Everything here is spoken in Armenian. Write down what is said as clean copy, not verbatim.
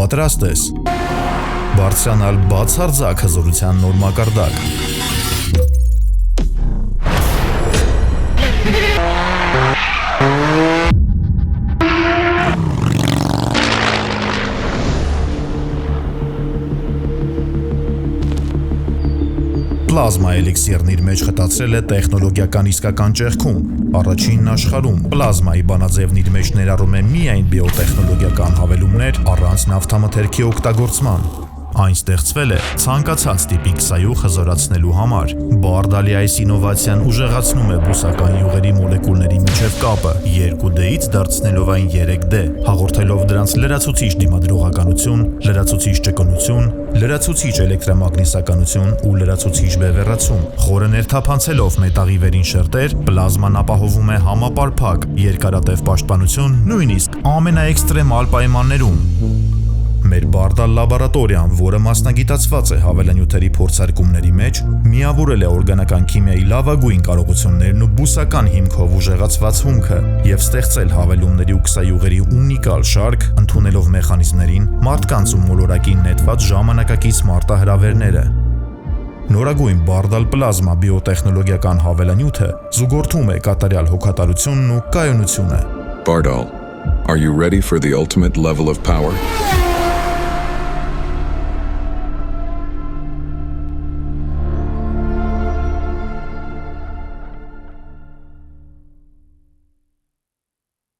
Պատրաստ ես բարձրանալ բացարձակ հզորության նոր մակարդակ։ Պլազմա էլիքսիրն իր մեջ խտացրել է տեխնոլոգիական իսկական ճեղքում, առաջինն աշխարհում։ Պլազմայի բանաձևն իր մեջ ներառում է միայն բիոտեխնոլոգիական հավելումներ առանց նավթամթերքի օգտագործման։ Այն ստեղծվել է ցանկացած տիպի քսայուղ հզորացնելու համար։ Բարդալի այս ինովացիան ուժեղացնում է բուսական յուղերի մոլեկուլների միջև կապը 2D-ից դարձնելով այն 3D, հաղորդելով դրանց լրացուցիչ դիմադրողականություն, լրացուցիչ ճկունություն, լրացուցիչ էլեկտրամագնիսականություն ու լրացուցիչ բևեռացում։ Խորը ներթափանցելով մետաղի վերին շերտեր, պլազման ապահովում է համապարփակ, երկարատև պաշտպանություն նույնիսկ ամենաէքստրեմալ պայմաններում։ Մեր Բարդալ լաբորատորիան, որը մասնագիտացված է հավելանյութերի փորձարկումների մեջ, միավորել է օրգանական քիմիայի լավագույն կարողություններն ու բուսական հիմքով ուժեղացված հումքը եւ ստեղծել հավելումների ու քսայուղերի ունիկալ շարք, ընդունելով մեխանիզմներին, մարդկանց ու մոլորակին նետված ժամանակակից մարտահրավերները։ Նորագույն Բարդալ պլազմա բիոտեխնոլոգիական հավելանյութը զուգորդում է կատարյալ հոգատարությունն ու կայունությունը։ Bardal, are you ready for the ultimate level of power?